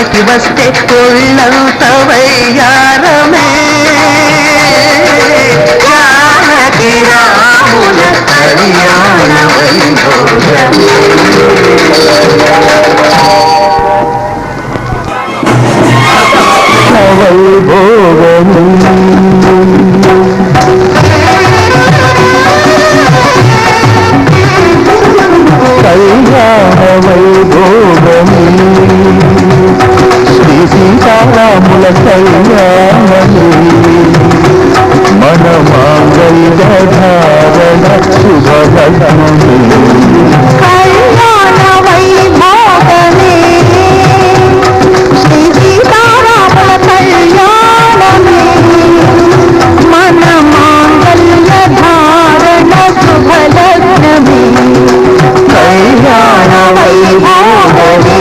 జానకి వస్తే ఒళ్ళంత వయ్యారమే జానకి రాముల కళ్యాణ వైభోగమే కళ్యాణ వైభోగమే శ్రీ సీతారాముల కళ్యాణమే మన మాంగళ్య ధారణ శుభలగ్నమే కళ్యాణ వైభోగమే శ్రీ సీతారాముల కళ్యాణమే మన మాంగళ్య ధారణ శుభలగ్నమే కళ్యాణ వైభోగమే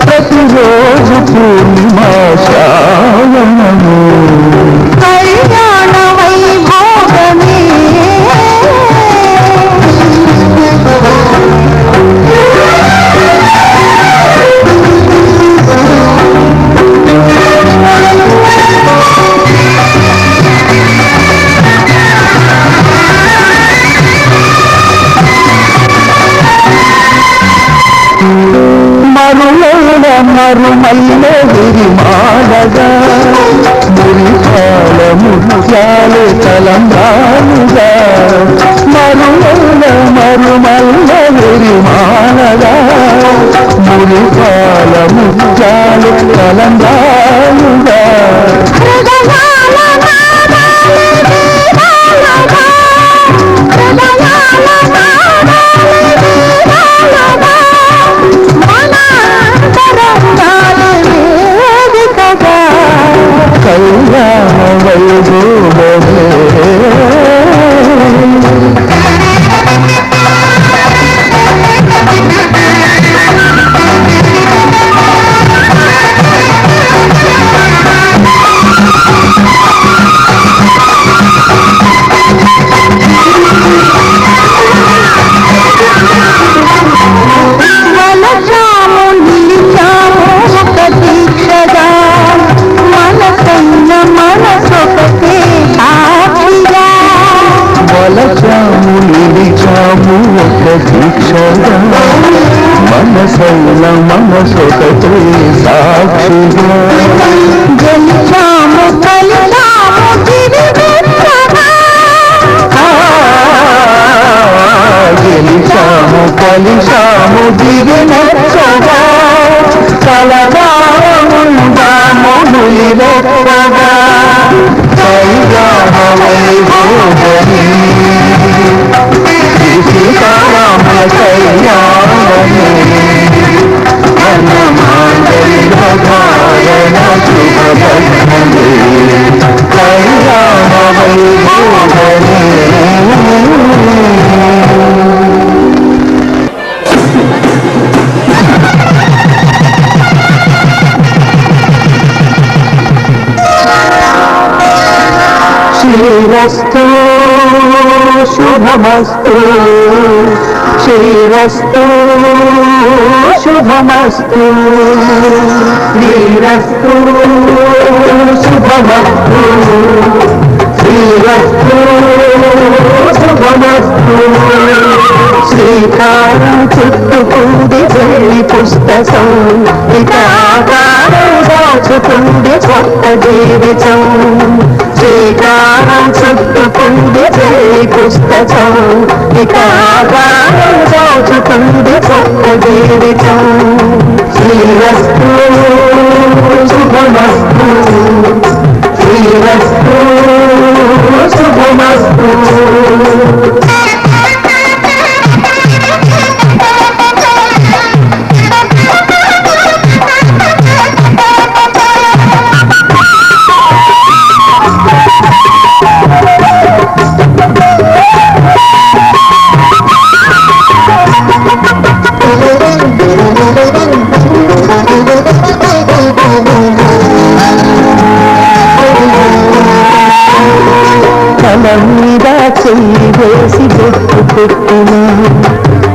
ప్రతిరోజు పూర్ణిమా శ్రావణము కళ్యాణ వైభోగమే మరుమల్లె విరిమాలగా మురిపాల ముత్యాలు తలంబ్రాలుగా మరుమల్లె విరిమాలగా మురిపాల ముత్యాలు తలంబ్రాలుగా కళ్యాణ వైభోగమే నిలిచాము ఒక దీక్షగా మనసైన మనసొకటే సాక్షిగా గెలిచాము కలిశాము దిగినచ్చగా కలగాముందాము ములిరెక్కగా కళ్యాణ వైభోగమే సీతారాముల కళ్యాణమే మన మాంగళ్య ధారణ శుభలగ్నమే కళ్యాణ వైభోగమే శ్రీరస్తు శుభమస్తు శ్రీరస్తు శుభమస్తు శ్రీరస్తు శుభమస్తు శ్రీరస్తు శుభమస్తు శ్రీకారం చుట్టుకుంది వెళ్ళి పుస్తకం ఇకాకారం దాచుకుంది కొత్త జీవితం శ్రీకారం చుట్టుకుంది వెళ్ళి పుస్తకం పెట్టినా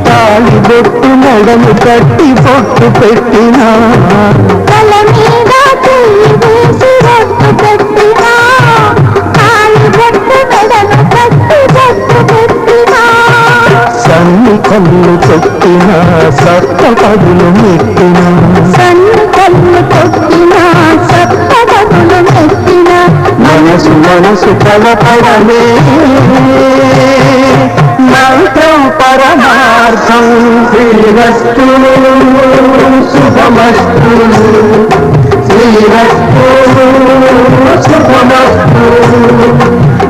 తాళి బొట్టు నడము కట్టి బొట్టు పెట్టినా తల మీద చెయ్యి వేసి బొట్టు పెట్టినా తాళి బొట్టు నడము కట్టి బొట్టు పెట్టినా సన్ని కళ్ళు కొట్టినా సప్త పదులు మెట్టినా సన్ని కళ్ళు కొట్టినా సప్త పదులు మెట్టినా మనసు మనసు కలపడమే మంత్రం పరమార్థం శ్రీరస్తు శుభమస్తు శ్రీరస్తు శుభమస్తు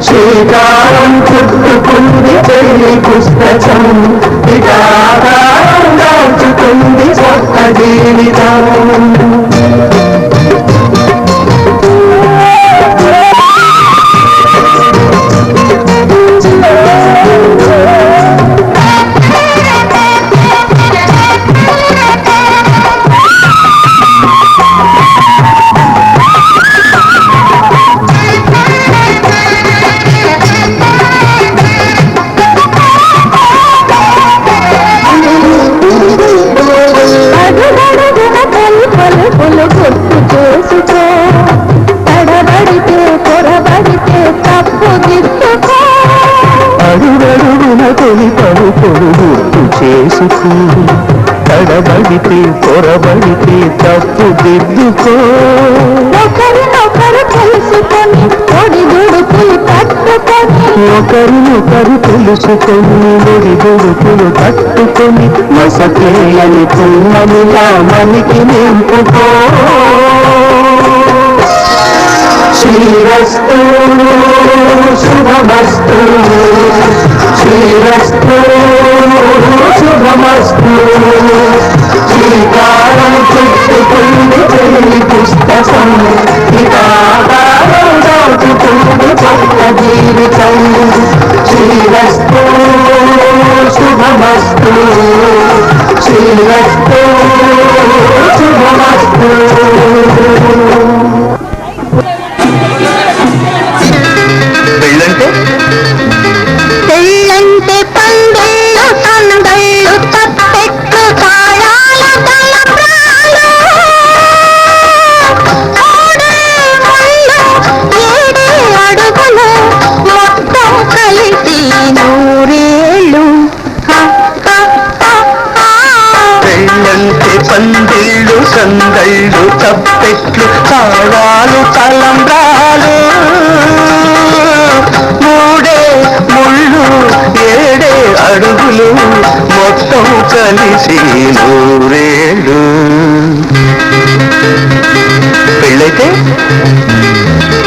శ్రీకారం చుట్టుకుంది చెల్లి పుస్తకం ఇకారం దాచుకుంది కొత్త జీవితం తడబడితే పొరబడితే తప్పు దిద్దుకో ఒకరినొకరు తెలుసుకొని ఒడిదుడుకులు తట్టుకొని ఒకరినొకరు తెలుసుకొని ఒడిదుడుకులు తట్టుకొని మసకేయని పున్నమిలా మనకి నింపుకో శ్రీరస్తు శుభమస్తు శ్రీరస్తు శుభమస్తు శ్రీకారం చుట్టుకుంది చెల్లి పుస్తకం ఇకారం దాచుకుంది కొత్త జీవితం శ్రీరస్తు శుభమస్తు శ్రీరస్తు శుభమస్తు పెళ్ళంటే పందెళ్ళు తందళ్ళు తప్పెట్లు తాళాల తలప్రాలు మూడే ముళ్ళు ఏడే అడుగులు మొత్తం కలిసి నూరేళ్ళు పెళ్ళంటే పందిళ్ళు సందళ్ళు తప్పెట్లు తాళాలు తలంబ్రాలు మూడే ముళ్ళు ఏడే అడుగులు మొత్తం కలిసి నూరేళ్ళు పెళ్ళైతే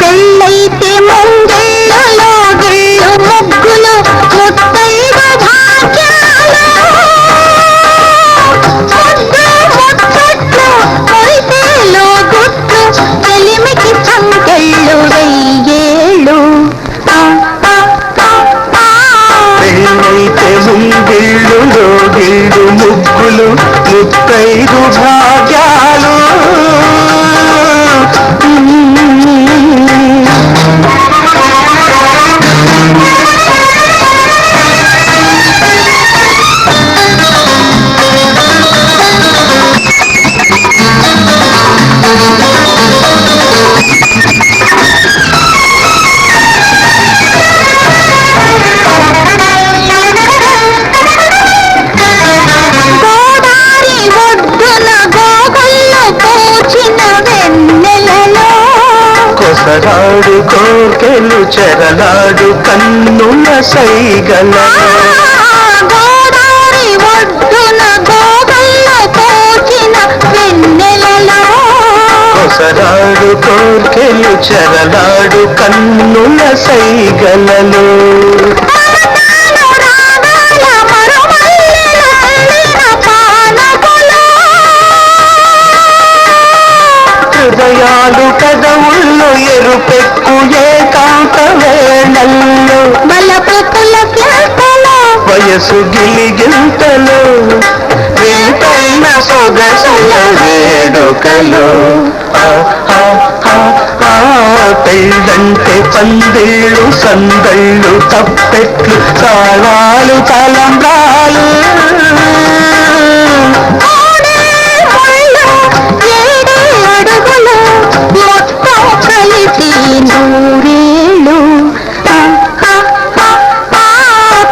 పెళ్ళైతే ముంగిళ్ళు లోగిళ్ళు ముగ్గులు ముత్తైదు భాగ్యాలు ముచ్చట్లు కొరితేలో గుట్లు చెలిమికి సంకెళ్ళు వెయ్యేళ్ళు పెళ్ళైతే ముంగిళ్ళు లోగిళ్ళు ముగ్గులు ముత్తైదు భాగ్యాలు గోదారి ఒడ్డున గోగుళ్ళు పూచిన వెన్నెలలో కొసరాడు కోర్కెలు చెరలాడు కన్నుల సైగల గోదారి ఒడ్డున గోగుళ్ళు పూచిన వెన్నెలలో కొసరాడు కోర్కెలు చెరలాడు కన్నుల సైగలలో మమతాను రాగాల మరుమల్లెలల్లిన పానకులు హృదయాలు కదవుల్లో ఎరుపెక్కు ఏకాంత వేళల్లో బలపతుల కెంతలో వయసు గిలిగింతలు వింతైన సొగసుల వేడుకలు ఆ, ఆ, ఆ, ఆ. పెళ్ళంటే పందిళ్ళు సందళ్ళు తప్పెట్లు తాళాలు తలంబ్రాలు కలిసి నూరేళ్ళు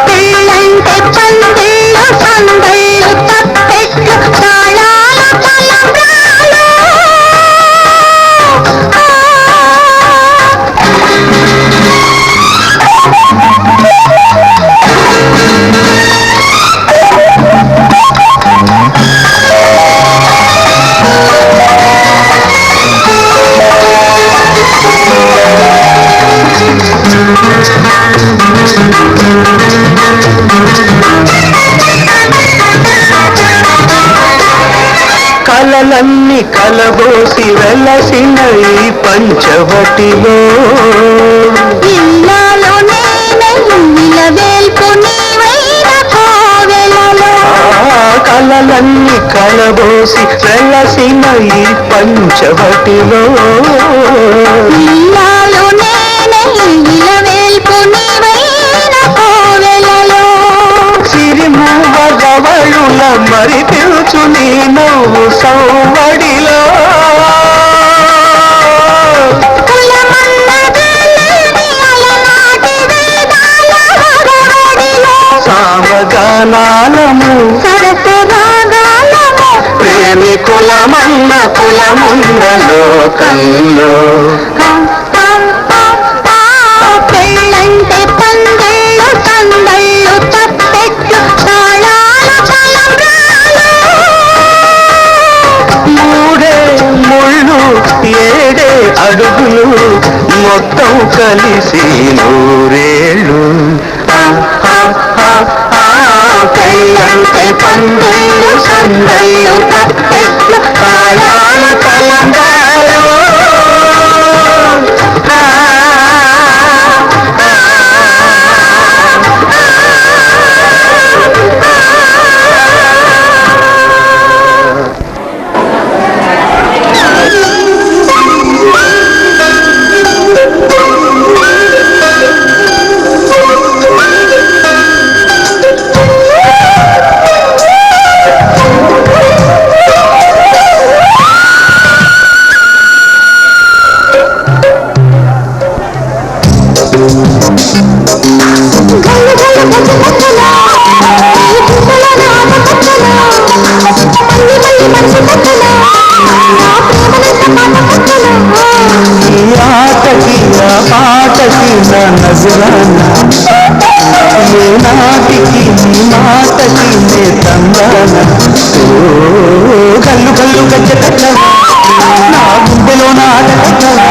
పెళ్ళంటే పందిళ్ళు సందళ్ళు తప్పెట్లు తాళాలు తలంబ్రాలు కలలన్నీ కలబోసి వెలసిన ఈ పంచవటిలో ఇల్లాలో నేనై నిలవేల్పు నీవైన కోవెలలో కలలన్నీ కలబోసి వెలసిన ఈ పంచవటిలో ఇల్లాలో నేనై నిలవేల్పు నీవైన కోవెలలో సిరిమూవ గవళుల మరి పిలుచు నీ నవ్వు సౌవడిలో సామగానాలము సరసరాగాలము ప్రేమి కులమన్న కులమున్న లోకంలో పెళ్ళంటే పందిళ్ళు సందళ్ళు తప్పెట్లు తాళాలు తలంబ్రాలు మూడే ముళ్ళు ఏడే అడుగులు మొత్తం కలిసి నూరేళ్ళు పెళ్ళంటే పందిళ్ళు సందళ్ళు తప్పెట్లు తాళాలు తలంబ్రాలు ఈ ఆటకి నా పాటకి నా నజరానా ఏ నాటికి నీ మాటకి నే తందానా కల్లు కల్లు గజ్జ కట్టవా నా గుండెలో నాట కట్టవా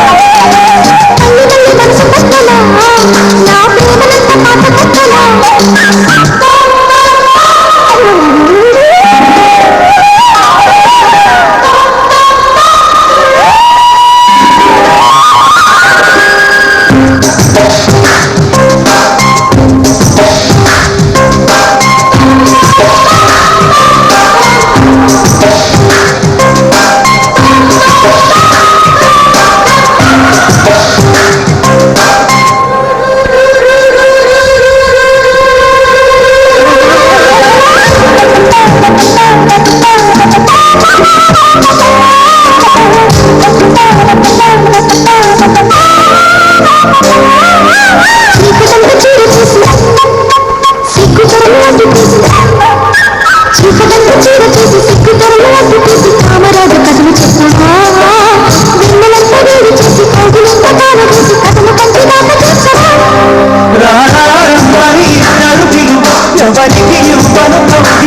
ఎవరికి ఇవ్వను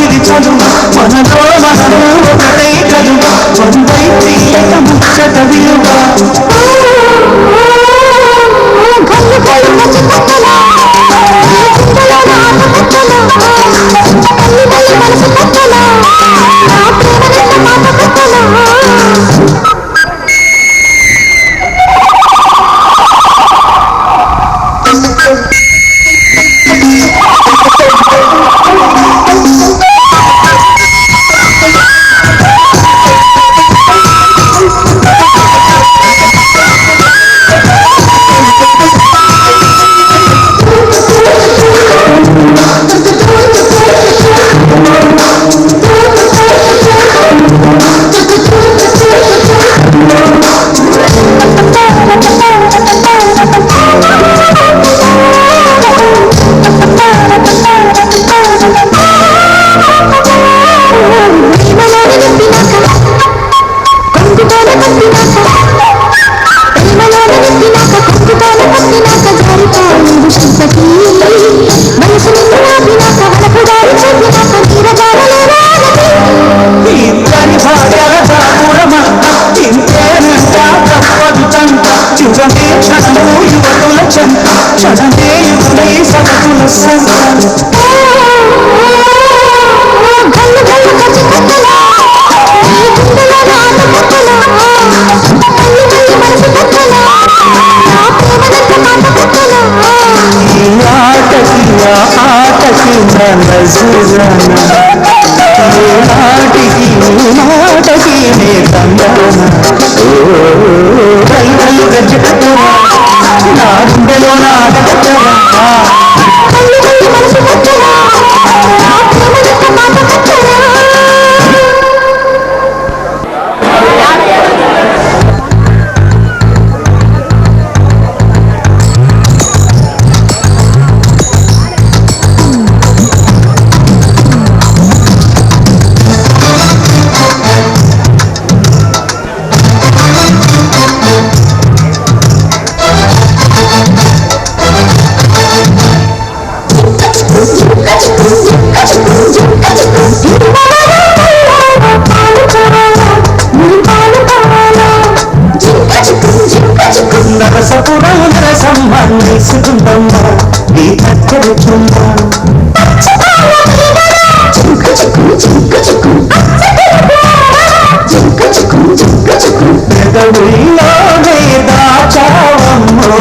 ఇది చదువు మనలో మనము ఒకటై కలువ వందై తీయక ముచ్చట విలువ జనమేయులై సగటుల సంతానం గల్లు గల్లు గజ్జి కట్టలా ఈ గుండెలో నాటు కట్టలా గల్లు గల్లు మనసు కట్టలా నా ప్రేమనంత మాట కట్టలా ఈ ఆటకి ఆ ఆటకి నా నజరానా ఏ నాటికి నాటకి నే తందానా గల్లు గజ్జి కట్టరా నా గుండెలో నాట కట్టరా గల్లు గల్లు మనసు కట్టలా నా ప్రేమనంత మాట కట్టలా నరసపురా నరసం మన్నిసుకుందమ్మా నీ చక్కని చుమ్మా పెదవుల్లోనే దాచావమ్మో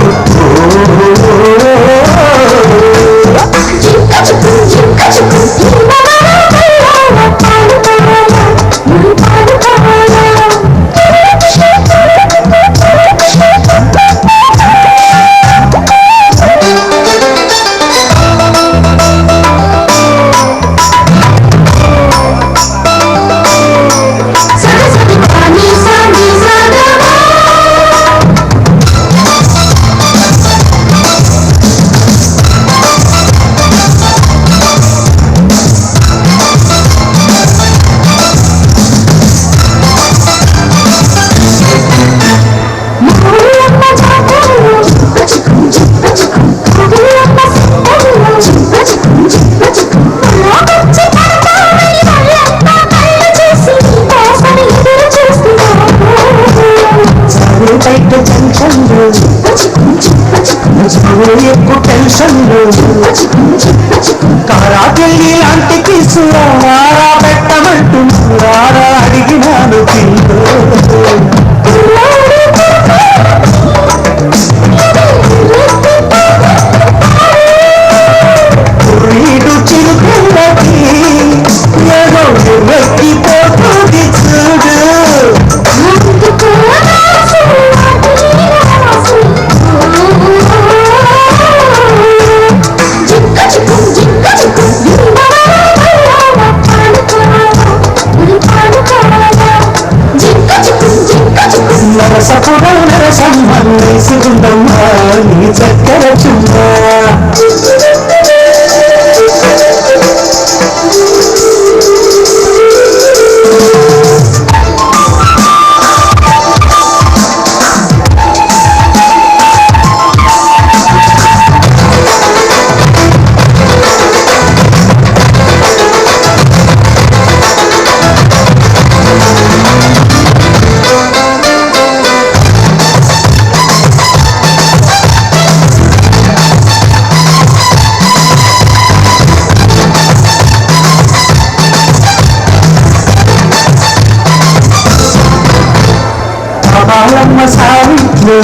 ఎక్కువ టెన్షన్లు కారాకెళ్ళి లాంటి కిసురా వారా పెట్టమంటూ వారా అడిగినాను పిల్లు వీడు చిరుకులకి ఏదో ఎక్కిపోతుంది చూడు నరసపురా నరసం మన్నిసుకుందమ్మా నీ చక్కర చుమ్మా దాహాలమ్మ సావిట్లు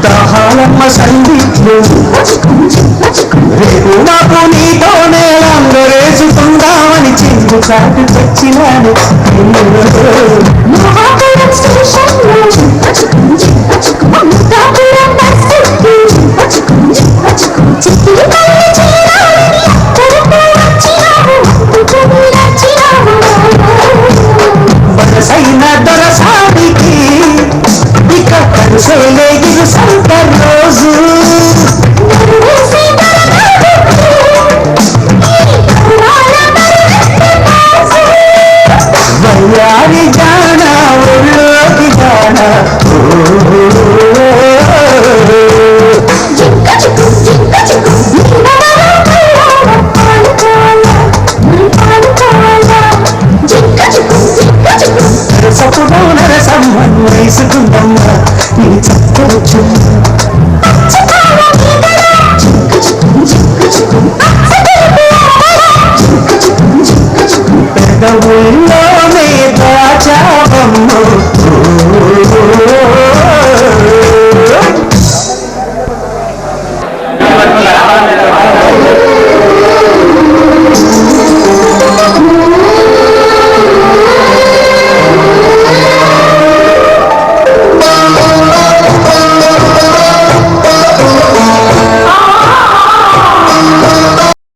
దాహాలమ్మ సందిట్లు రేపు నాకు నీతోనే అందరేసుకుందామని చింగు చాటు తెచ్చినాను